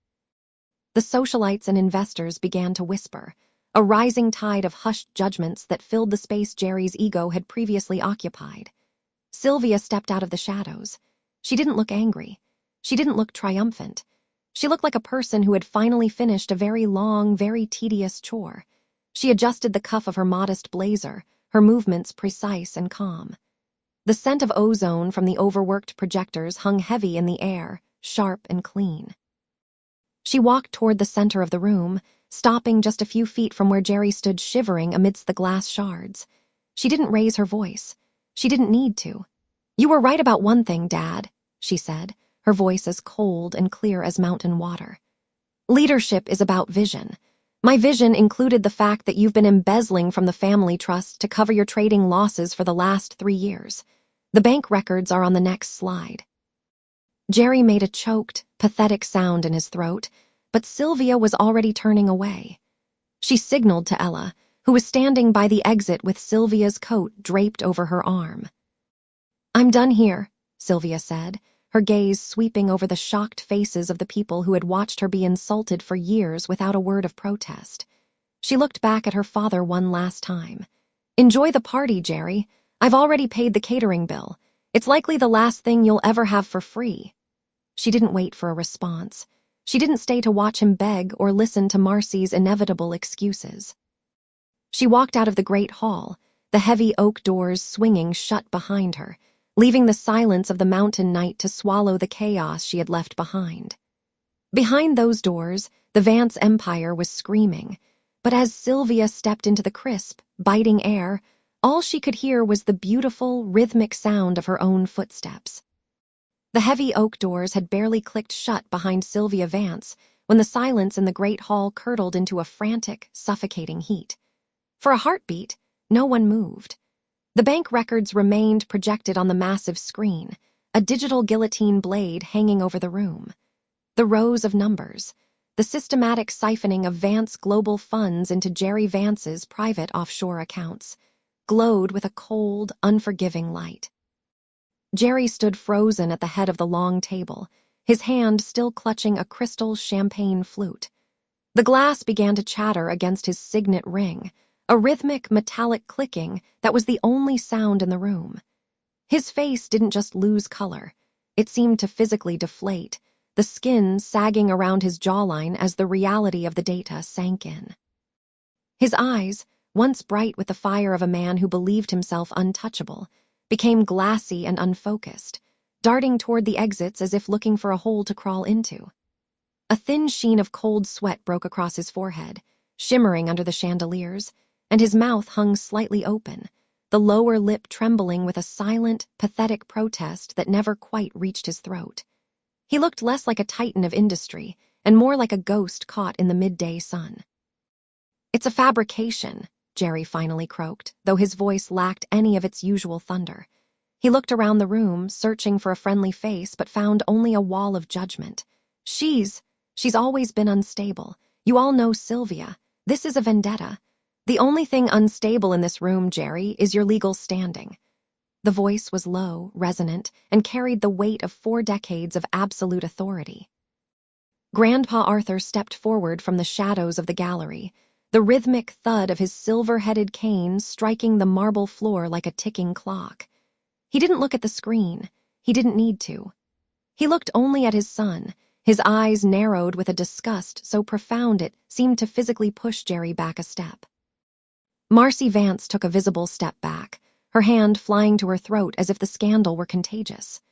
Speaker 2: The socialites and investors began to whisper, a rising tide of hushed judgments that filled the space Jerry's ego had previously occupied. Sylvia stepped out of the shadows. She didn't look angry. She didn't look triumphant. She looked like a person who had finally finished a very long, very tedious chore. She adjusted the cuff of her modest blazer, her movements precise and calm. The scent of ozone from the overworked projectors hung heavy in the air, sharp and clean. She walked toward the center of the room, stopping just a few feet from where Jerry stood shivering amidst the glass shards. She didn't raise her voice. She didn't need to. "You were right about one thing, Dad," she said, her voice as cold and clear as mountain water. "Leadership is about vision. My vision included the fact that you've been embezzling from the family trust to cover your trading losses for the last 3 years. The bank records are on the next slide." Jerry made a choked, pathetic sound in his throat, but Sylvia was already turning away. She signaled to Ella, who was standing by the exit with Sylvia's coat draped over her arm. "I'm done here," Sylvia said, her gaze sweeping over the shocked faces of the people who had watched her be insulted for years without a word of protest. She looked back at her father one last time. "Enjoy the party, Jerry. I've already paid the catering bill. It's likely the last thing you'll ever have for free." She didn't wait for a response. She didn't stay to watch him beg or listen to Marcy's inevitable excuses. She walked out of the great hall, the heavy oak doors swinging shut behind her, leaving the silence of the mountain night to swallow the chaos she had left behind. Behind those doors, the Vance empire was screaming, but as Sylvia stepped into the crisp, biting air, all she could hear was the beautiful, rhythmic sound of her own footsteps. The heavy oak doors had barely clicked shut behind Sylvia Vance when the silence in the great hall curdled into a frantic, suffocating heat. For a heartbeat, no one moved. The bank records remained projected on the massive screen, a digital guillotine blade hanging over the room. The rows of numbers, the systematic siphoning of Vance global funds into Jerry Vance's private offshore accounts, glowed with a cold, unforgiving light. Jerry stood frozen at the head of the long table, his hand still clutching a crystal champagne flute. The glass began to chatter against his signet ring, a rhythmic, metallic clicking that was the only sound in the room. His face didn't just lose color. It seemed to physically deflate, the skin sagging around his jawline as the reality of the data sank in. His eyes, once bright with the fire of a man who believed himself untouchable, became glassy and unfocused, darting toward the exits as if looking for a hole to crawl into. A thin sheen of cold sweat broke across his forehead, shimmering under the chandeliers, and his mouth hung slightly open, the lower lip trembling with a silent, pathetic protest that never quite reached his throat. He looked less like a titan of industry and more like a ghost caught in the midday sun. "It's a fabrication," Jerry finally croaked, though his voice lacked any of its usual thunder. He looked around the room, searching for a friendly face, but found only a wall of judgment. She's always been unstable. You all know Sylvia. This is a vendetta. The only thing unstable in this room, Jerry, is your legal standing." The voice was low, resonant, and carried the weight of 4 decades of absolute authority. Grandpa Arthur stepped forward from the shadows of the gallery, the rhythmic thud of his silver-headed cane striking the marble floor like a ticking clock. He didn't look at the screen. He didn't need to. He looked only at his son, his eyes narrowed with a disgust so profound it seemed to physically push Jerry back a step. Marcy Vance took a visible step back, her hand flying to her throat as if the scandal were contagious.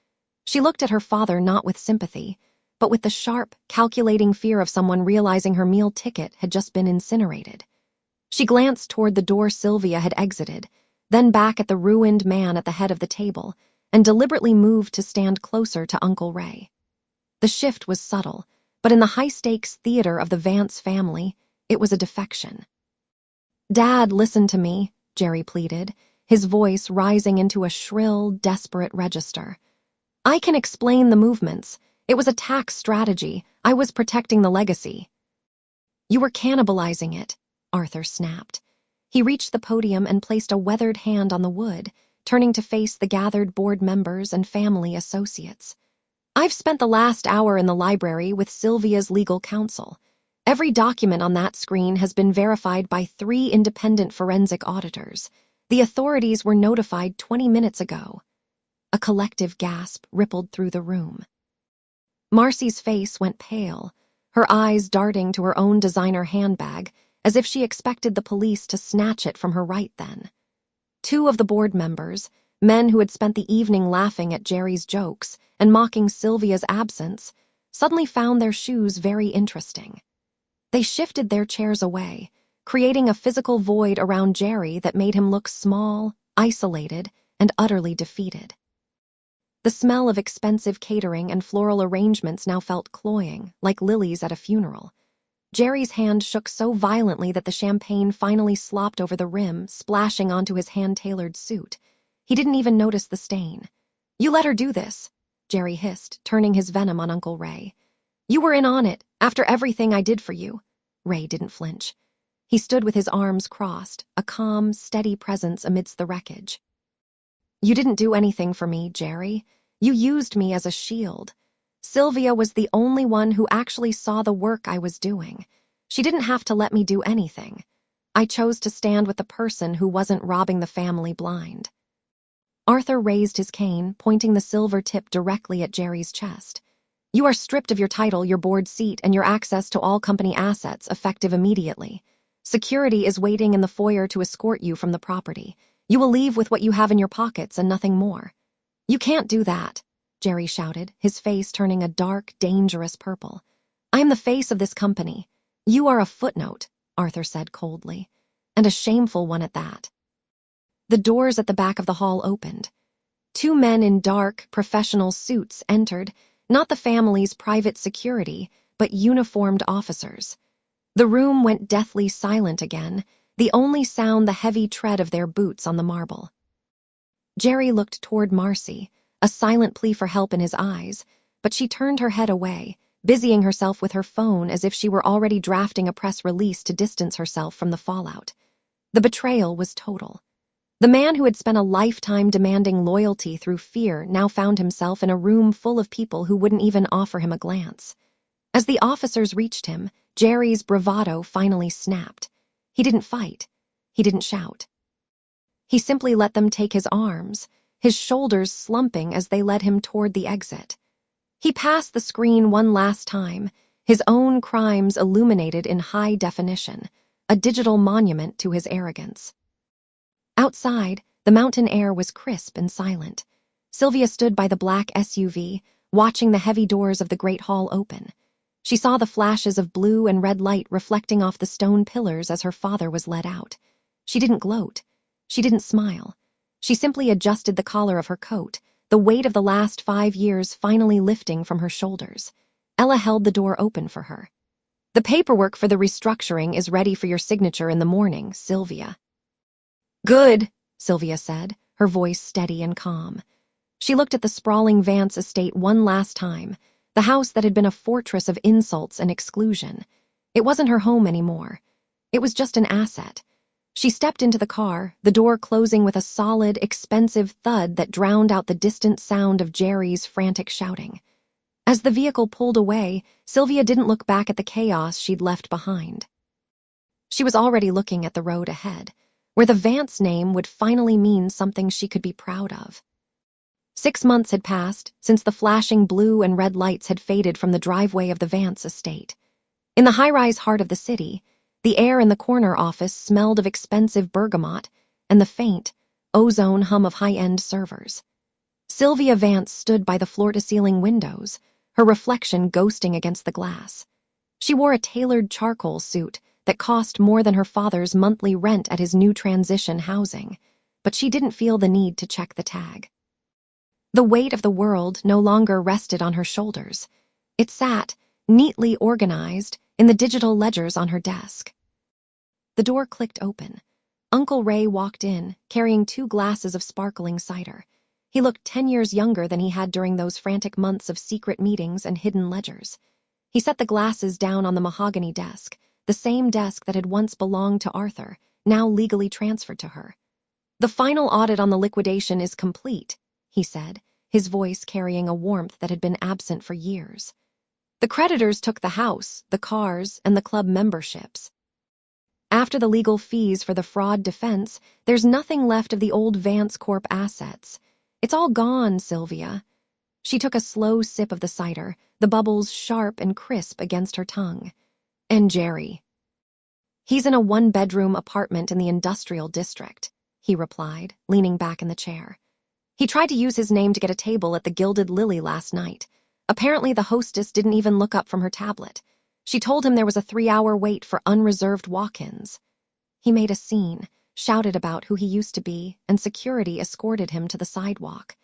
Speaker 2: She looked at her father not with sympathy, but with the sharp, calculating fear of someone realizing her meal ticket had just been incinerated. She glanced toward the door Sylvia had exited, then back at the ruined man at the head of the table, and deliberately moved to stand closer to Uncle Ray. The shift was subtle, but in the high-stakes theater of the Vance family, it was a defection. "Dad, listen to me," Jerry pleaded, his voice rising into a shrill, desperate register. "I can explain the movements, It was a tax strategy. I was protecting the legacy. You were cannibalizing it, Arthur snapped. He reached the podium and placed a weathered hand on the wood, turning to face the gathered board members and family associates. I've spent the last hour in the library with Sylvia's legal counsel. Every document on that screen has been verified by 3 independent forensic auditors. The authorities were notified 20 minutes ago. A collective gasp rippled through the room. Marcy's face went pale, her eyes darting to her own designer handbag, as if she expected the police to snatch it from her right then. 2 of the board members, men who had spent the evening laughing at Jerry's jokes and mocking Sylvia's absence, suddenly found their shoes very interesting. They shifted their chairs away, creating a physical void around Jerry that made him look small, isolated, and utterly defeated. The smell of expensive catering and floral arrangements now felt cloying, like lilies at a funeral. Jerry's hand shook so violently that the champagne finally slopped over the rim, splashing onto his hand-tailored suit. He didn't even notice the stain. "You let her do this," Jerry hissed, turning his venom on Uncle Ray. "You were in on it, after everything I did for you." Ray didn't flinch. He stood with his arms crossed, a calm, steady presence amidst the wreckage. "You didn't do anything for me, Jerry. You used me as a shield. Sylvia was the only one who actually saw the work I was doing. She didn't have to let me do anything. I chose to stand with the person who wasn't robbing the family blind." Arthur raised his cane, pointing the silver tip directly at Jerry's chest. "You are stripped of your title, your board seat, and your access to all company assets, effective immediately. Security is waiting in the foyer to escort you from the property. You will leave with what you have in your pockets and nothing more." "You can't do that," Jerry shouted, his face turning a dark, dangerous purple. "I am the face of this company. You are a footnote," Arthur said coldly, "and a shameful one at that." The doors at the back of the hall opened. 2 men in dark, professional suits entered, not the family's private security, but uniformed officers. The room went deathly silent again, the only sound the heavy tread of their boots on the marble. Jerry looked toward Marcy, a silent plea for help in his eyes, but she turned her head away, busying herself with her phone as if she were already drafting a press release to distance herself from the fallout. The betrayal was total. The man who had spent a lifetime demanding loyalty through fear now found himself in a room full of people who wouldn't even offer him a glance. As the officers reached him, Jerry's bravado finally snapped. He didn't fight. He didn't shout. He simply let them take his arms, his shoulders slumping as they led him toward the exit. He passed the screen one last time, his own crimes illuminated in high definition, a digital monument to his arrogance. Outside, the mountain air was crisp and silent. Sylvia stood by the black SUV, watching the heavy doors of the great hall open. She saw the flashes of blue and red light reflecting off the stone pillars as her father was led out. She didn't gloat. She didn't smile. She simply adjusted the collar of her coat, the weight of the last 5 years finally lifting from her shoulders. Ella held the door open for her. "The paperwork for the restructuring is ready for your signature in the morning, Sylvia." "Good," Sylvia said, her voice steady and calm. She looked at the sprawling Vance estate one last time, the house that had been a fortress of insults and exclusion. It wasn't her home anymore. It was just an asset. She stepped into the car, the door closing with a solid, expensive thud that drowned out the distant sound of Jerry's frantic shouting. As the vehicle pulled away, Sylvia didn't look back at the chaos she'd left behind. She was already looking at the road ahead, where the Vance name would finally mean something she could be proud of. 6 months had passed since the flashing blue and red lights had faded from the driveway of the Vance estate. In the high-rise heart of the city, the air in the corner office smelled of expensive bergamot and the faint, ozone hum of high-end servers. Sylvia Vance stood by the floor-to-ceiling windows, her reflection ghosting against the glass. She wore a tailored charcoal suit that cost more than her father's monthly rent at his new transition housing, but she didn't feel the need to check the tag. The weight of the world no longer rested on her shoulders. It sat, neatly organized, in the digital ledgers on her desk. The door clicked open. Uncle Ray walked in, carrying 2 glasses of sparkling cider. He looked 10 years younger than he had during those frantic months of secret meetings and hidden ledgers. He set the glasses down on the mahogany desk, the same desk that had once belonged to Arthur, now legally transferred to her. "The final audit on the liquidation is complete," he said, his voice carrying a warmth that had been absent for years. "The creditors took the house, the cars, and the club memberships. After the legal fees for the fraud defense, there's nothing left of the old Vance Corp assets. It's all gone, Sylvia." She took a slow sip of the cider, the bubbles sharp and crisp against her tongue. "And Jerry?" "He's in a one-bedroom apartment in the industrial district," he replied, leaning back in the chair. "He tried to use his name to get a table at the Gilded Lily last night. Apparently the hostess didn't even look up from her tablet. She told him there was a 3-hour wait for unreserved walk-ins. He made a scene, shouted about who he used to be, and security escorted him to the sidewalk.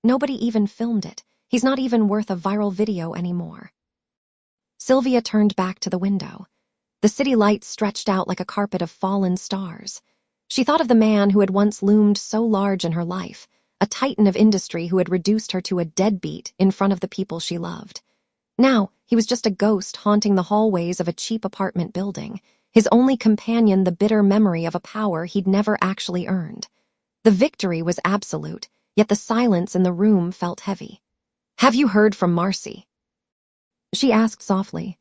Speaker 2: Nobody even filmed it. He's not even worth a viral video anymore." Sylvia turned back to the window. The city lights stretched out like a carpet of fallen stars. She thought of the man who had once loomed so large in her life, a titan of industry who had reduced her to a deadbeat in front of the people she loved. Now, he was just a ghost haunting the hallways of a cheap apartment building, his only companion the bitter memory of a power he'd never actually earned. The victory was absolute, yet the silence in the room felt heavy. "Have you heard from Marcy?" she asked softly.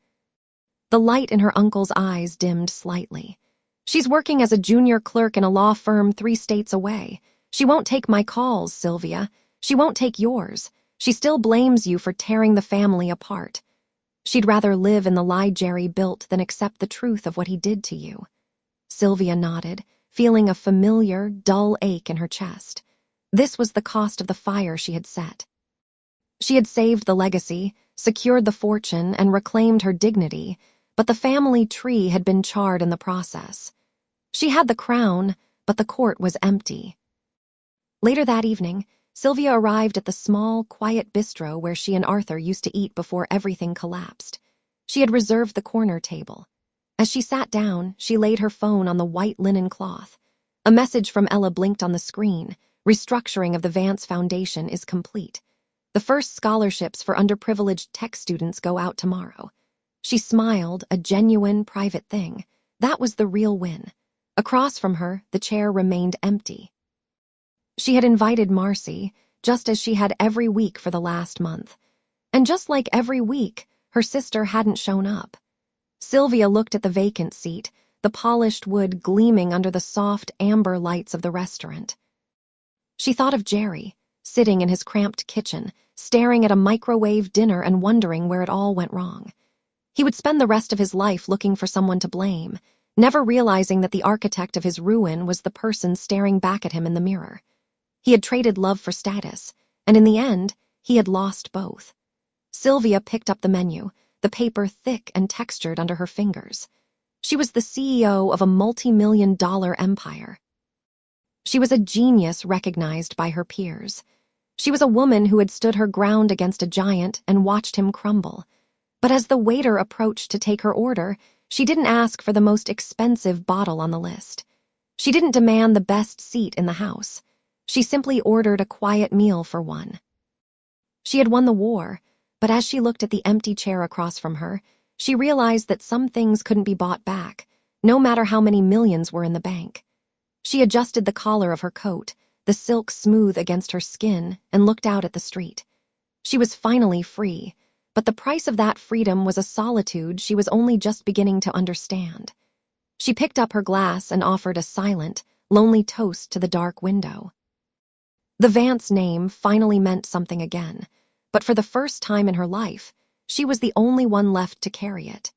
Speaker 2: The light in her uncle's eyes dimmed slightly. "She's working as a junior clerk in a law firm 3 states away. She won't take my calls, Sylvia. She won't take yours. She still blames you for tearing the family apart. She'd rather live in the lie Jerry built than accept the truth of what he did to you." Sylvia nodded, feeling a familiar, dull ache in her chest. This was the cost of the fire she had set. She had saved the legacy, secured the fortune, and reclaimed her dignity, but the family tree had been charred in the process. She had the crown, but the court was empty. Later that evening, Sylvia arrived at the small, quiet bistro where she and Arthur used to eat before everything collapsed. She had reserved the corner table. As she sat down, she laid her phone on the white linen cloth. A message from Ella blinked on the screen. "Restructuring of the Vance Foundation is complete. The first scholarships for underprivileged tech students go out tomorrow." She smiled, a genuine, private thing. That was the real win. Across from her, the chair remained empty. She had invited Marcy, just as she had every week for the last month. And just like every week, her sister hadn't shown up. Sylvia looked at the vacant seat, the polished wood gleaming under the soft amber lights of the restaurant. She thought of Jerry, sitting in his cramped kitchen, staring at a microwave dinner and wondering where it all went wrong. He would spend the rest of his life looking for someone to blame, never realizing that the architect of his ruin was the person staring back at him in the mirror. He had traded love for status, and in the end, he had lost both. Sylvia picked up the menu, the paper thick and textured under her fingers. She was the CEO of a multi-million-dollar empire. She was a genius recognized by her peers. She was a woman who had stood her ground against a giant and watched him crumble. But as the waiter approached to take her order, she didn't ask for the most expensive bottle on the list. She didn't demand the best seat in the house. She simply ordered a quiet meal for one. She had won the war, but as she looked at the empty chair across from her, she realized that some things couldn't be bought back, no matter how many millions were in the bank. She adjusted the collar of her coat, the silk smooth against her skin, and looked out at the street. She was finally free, but the price of that freedom was a solitude she was only just beginning to understand. She picked up her glass and offered a silent, lonely toast to the dark window. The Vance name finally meant something again, but for the first time in her life, she was the only one left to carry it.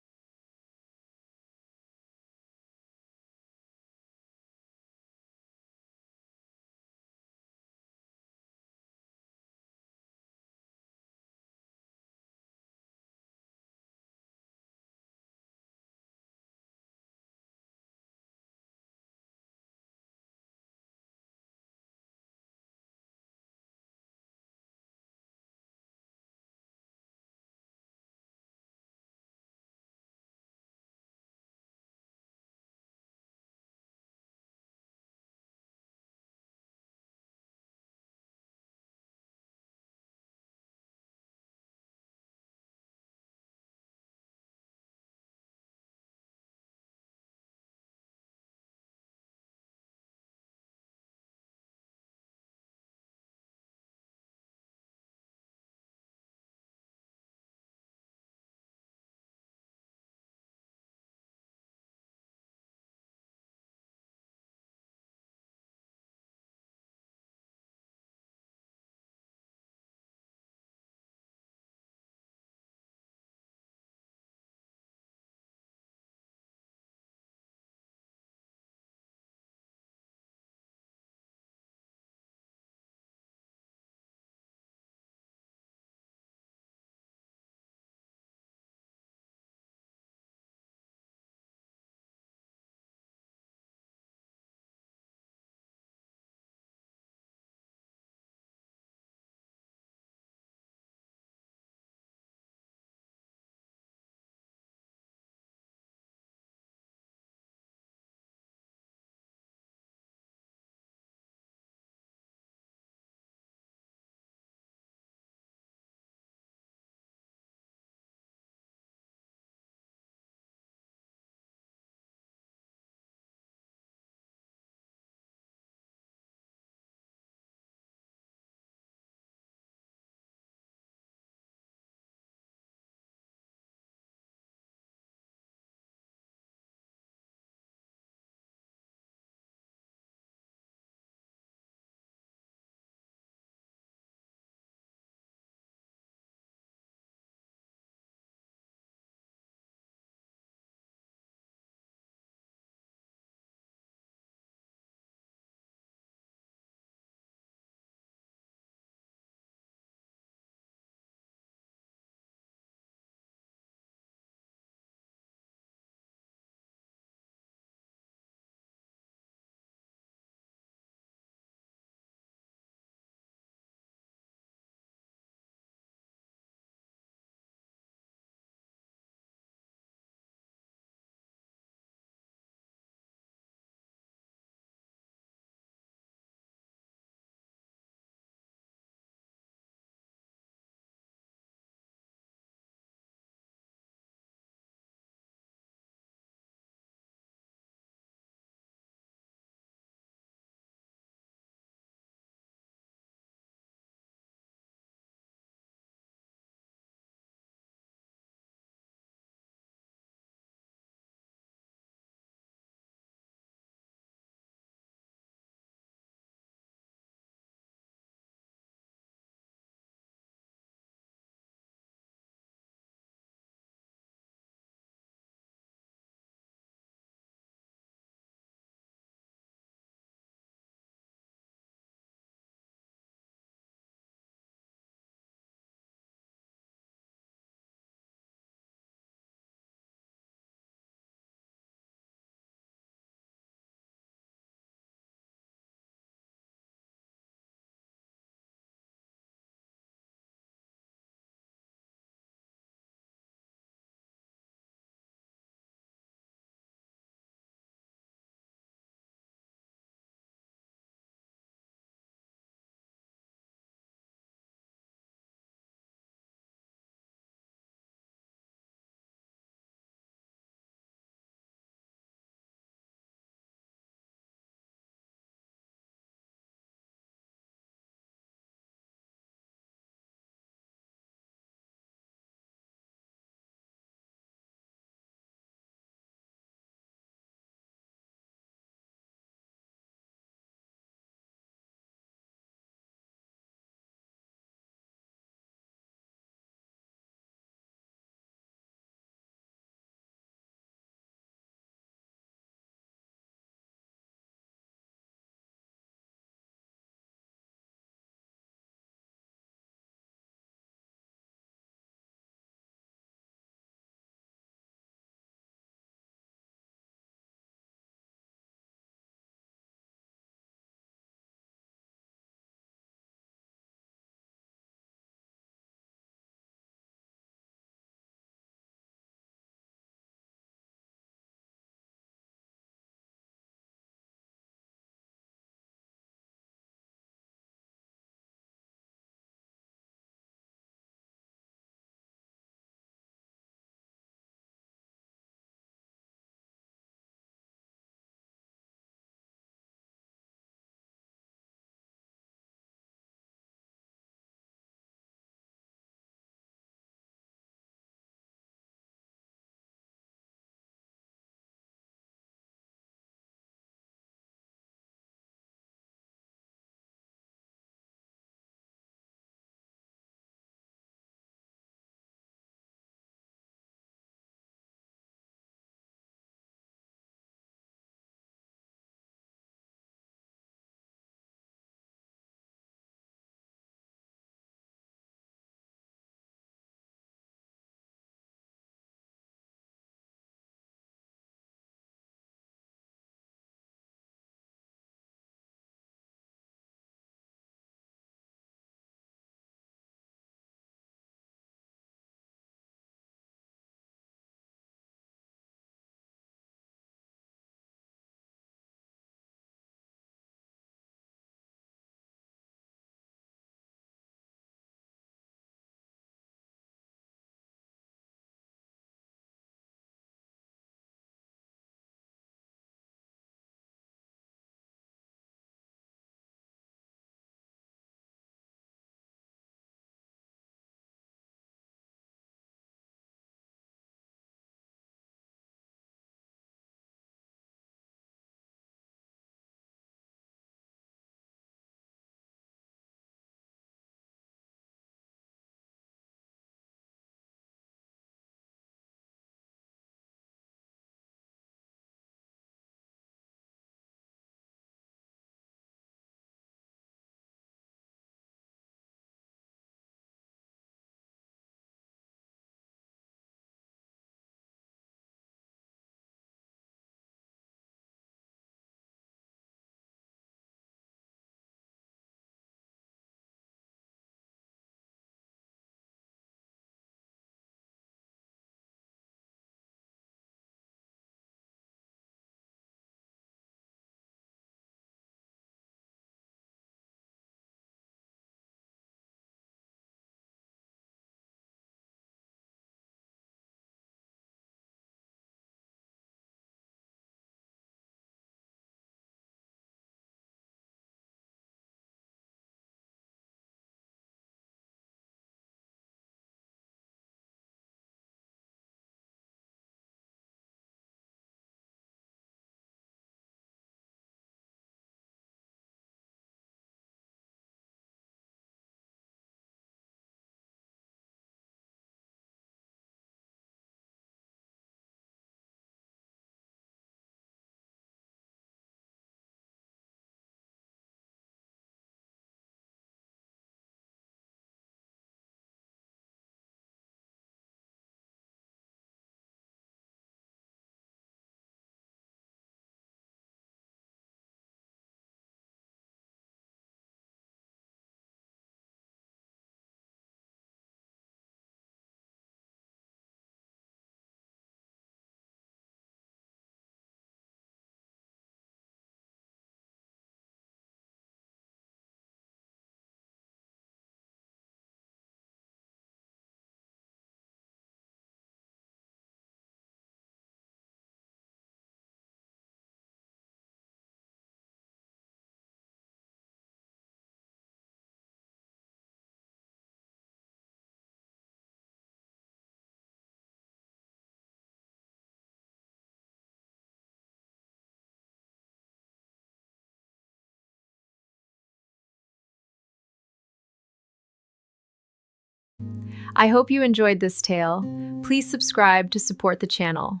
Speaker 1: I hope you enjoyed this tale. Please subscribe to support the channel.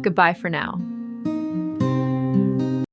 Speaker 1: Goodbye for now.